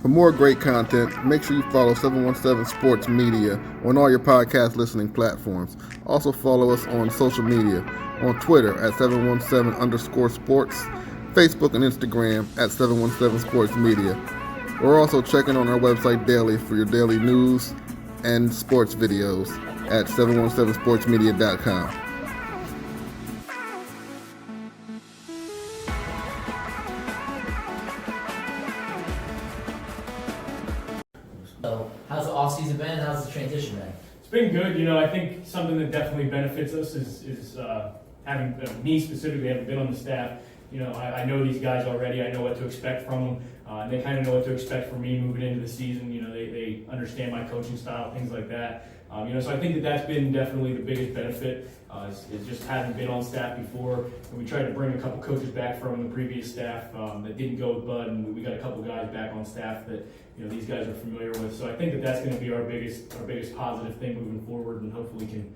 For more great content, make sure you follow 717 Sports Media on all your podcast listening platforms. Also follow us on social media, on Twitter at 717_sports, Facebook and Instagram at 717 Sports Media. We're also checking on our website daily for your daily news and sports videos at 717sportsmedia.com. So, how's the off season been? How's the transition been? It's been good. I think something that definitely benefits us is having me specifically having been on the staff. I know these guys already. I know what to expect from them, and they kind of know what to expect from me moving into the season. They understand my coaching style, things like that. So I think that's been definitely the biggest benefit is just having been on staff before. And we tried to bring a couple coaches back from the previous staff that didn't go with Bud, and we got a couple guys back on staff that these guys are familiar with. So I think that's going to be our biggest positive thing moving forward, and hopefully can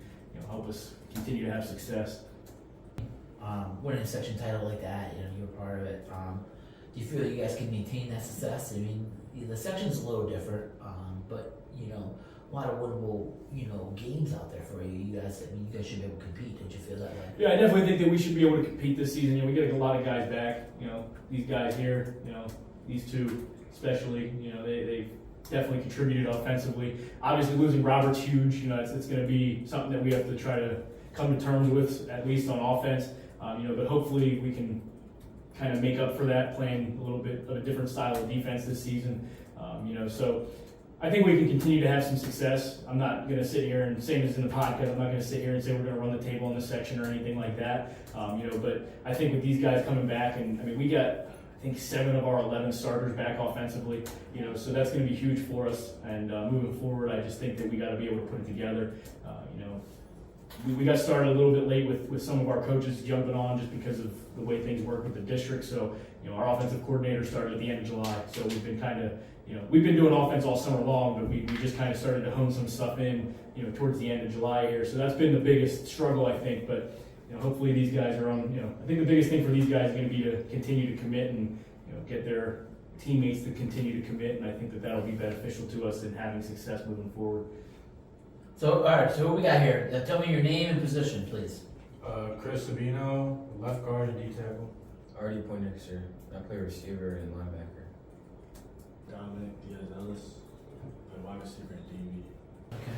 help us continue to have success. Winning a section title like that, you were part of it. Do you feel that you guys can maintain that success? I mean, the section's a little different, but a lot of winnable, games out there for you. You guys should be able to compete. Don't you feel that way? Yeah, I definitely think that we should be able to compete this season. We get a lot of guys back. These guys here, these two especially. They definitely contributed offensively. Obviously, losing Robert's huge. It's going to be something that we have to try to come to terms with, at least on offense. But hopefully we can kind of make up for that, playing a little bit of a different style of defense this season. So I think we can continue to have some success. I'm not going to sit here and, same as in the podcast, I'm not going to sit here and say we're going to run the table in this section or anything like that. But I think with these guys coming back, and we got, I think 7 of our 11 starters back offensively, so that's going to be huge for us. And moving forward, I just think that we got to be able to put it together. We got started a little bit late with some of our coaches jumping on just because of the way things work with the district. So, our offensive coordinator started at the end of July. So we've been kind of, we've been doing offense all summer long, but we just kind of started to hone some stuff in, towards the end of July here. So that's been the biggest struggle, I think. But, hopefully these guys are on, I think the biggest thing for these guys is going to be to continue to commit and, get their teammates to continue to commit. And I think that that'll be beneficial to us in having success moving forward. So, all right. So what we got here? Tell me your name and position, please. Chris Sabino, left guard and D tackle. Artie Poindexter. I play receiver and linebacker. Dominic Diaz-Ellis, and wide receiver and DB. Okay.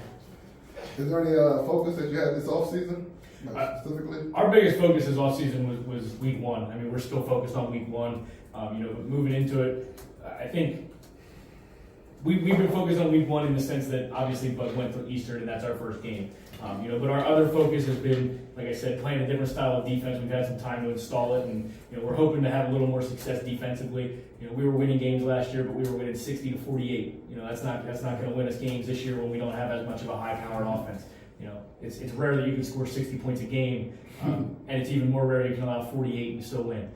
Is there any focus that you had this offseason, specifically? Our biggest focus this offseason was week 1. We're still focused on week 1. But moving into it, I think we've been focused on week 1 in the sense that obviously Bud went to Eastern and that's our first game. But our other focus has been, like I said, playing a different style of defense. We've had some time to install it, and we're hoping to have a little more success defensively. We were winning games last year, but we were winning 60-48. That's not going to win us games this year when we don't have as much of a high-powered offense. It's rare that you can score 60 points a game, and it's even more rare you can allow 48 and still win.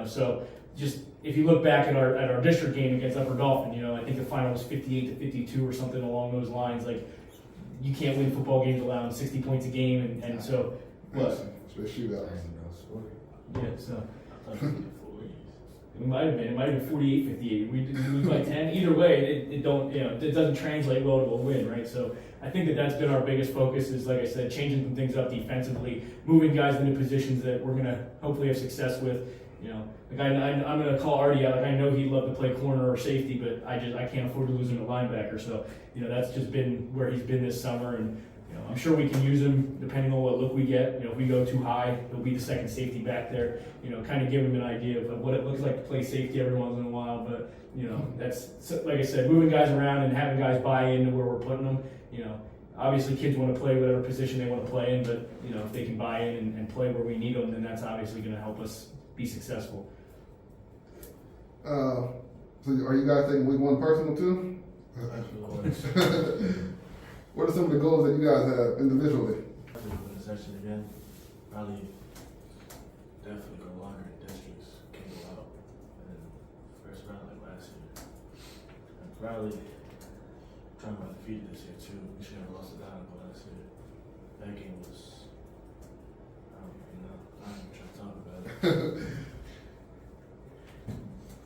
So just if you look back at our district game against Upper Dolphin, I think the final was 58-52 or something along those lines. Like, you can't win football games allowing 60 points a game, and so what? Especially shootouts. Yeah, so it might have been 48-58. We lose by 10. Either way, it doesn't translate well to a win, right? So I think that's been our biggest focus is, like I said, changing some things up defensively, moving guys into positions that we're going to hopefully have success with. I'm going to call Artie out. I know he'd love to play corner or safety, but I can't afford to lose him to linebacker. So, that's just been where he's been this summer. And, I'm sure we can use him depending on what look we get. If we go too high, he'll be the second safety back there. Kind of give him an idea of what it looks like to play safety every once in a while. But, that's, like I said, moving guys around and having guys buy into where we're putting them. Obviously kids want to play whatever position they want to play in, but, if they can buy in and play where we need them, then that's obviously going to help us be successful. So are you guys taking week 1 personal too? What are some of the goals that you guys have individually? Win the section again. Probably definitely go longer in districts. Can't go out. And first round like last year. And probably trying to undefeated this year too. We should have lost to Donegal last year. That game was, I don't even know. I'm not even trying to talk about it.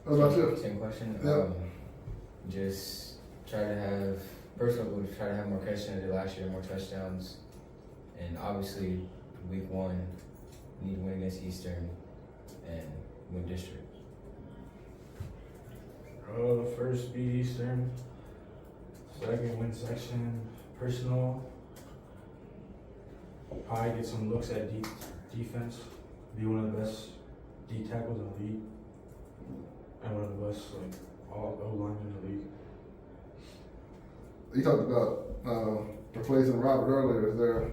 What about you? Same question. Yeah. just try to have personal goal to try to have more catches than I did last year, more touchdowns, and obviously week 1 need to win against Eastern and win district. First beat Eastern. Second win section. Personal. Probably get some looks at defense. Be one of the best D tackles in the league. And one of the best all O-linemen in the league. You talked about replacing Robert earlier. Is there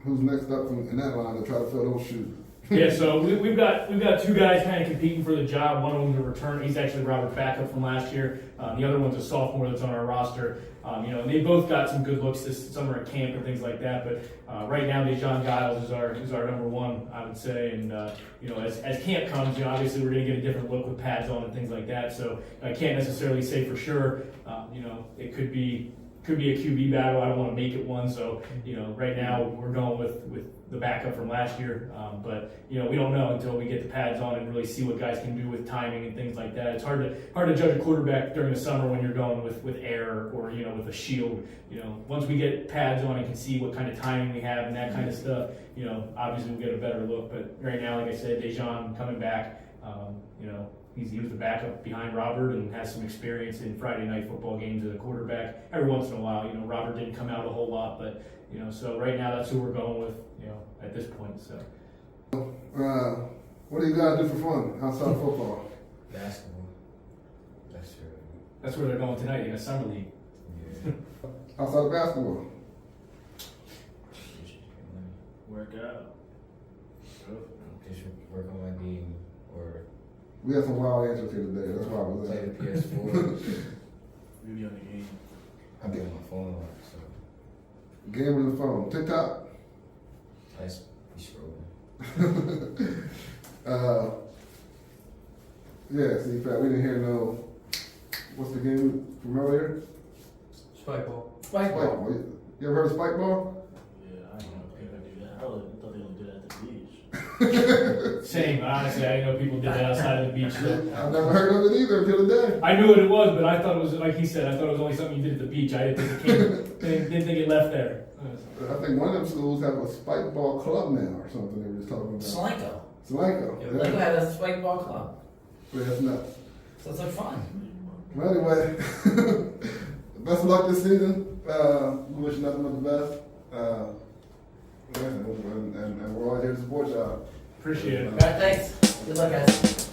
who's next up in that line to try to fill those shoes? Yeah, so we've got 2 guys kind of competing for the job. One of them's a return. He's actually Robert's backup from last year. The other one's a sophomore that's on our roster. And they both got some good looks this summer at camp and things like that. But right now, Dejon Giles is our number 1, I would say. And as camp comes, obviously we're going to get a different look with pads on and things like that. So I can't necessarily say for sure. It could be a QB battle. I don't want to make it one. So right now we're going with the backup from last year. But we don't know until we get the pads on and really see what guys can do with timing and things like that. It's hard to judge a quarterback during the summer when you're going with air or with a shield. Once we get pads on and can see what kind of timing we have and that kind of stuff, obviously we'll get a better look. But right now, like I said, Dejon coming back, he was the backup behind Robert and has some experience in Friday night football games as a quarterback. Every once in a while, Robert didn't come out a whole lot, but so right now that's who we're going with, at this point. So. What do you guys do for fun outside of football? Basketball. That's true. That's where they're going tonight in a summer league. Yeah. Outside of basketball? Work out. Just work on my game or We had some wild answers here today. That's why I was play there. the PS4. We be on the game. I be on my phone a lot, so Game on the phone. TikTok? I just be scrolling. Yeah, see, Pat, we didn't hear no. What's the game from earlier? Spike ball. Spike ball. You ever heard of spike ball? Yeah, I don't know if people do that. I thought they only do that at the beach. Same, honestly, I didn't know people did that outside of the beach. I've never heard of it either until today. I knew what it was, but I thought it was, like he said, I thought it was only something you did at the beach. I didn't think it left there. I think one of them schools have a spike ball club now or something they were just talking about. Solanco. Solanco. Yeah, Solanco had a spike ball club. Yeah, that's nuts. So it's like fun. Well, anyway, best of luck this season. We wish nothing but the best. And we're all here to support y'all. Appreciate it. All right, thanks. Good luck, guys.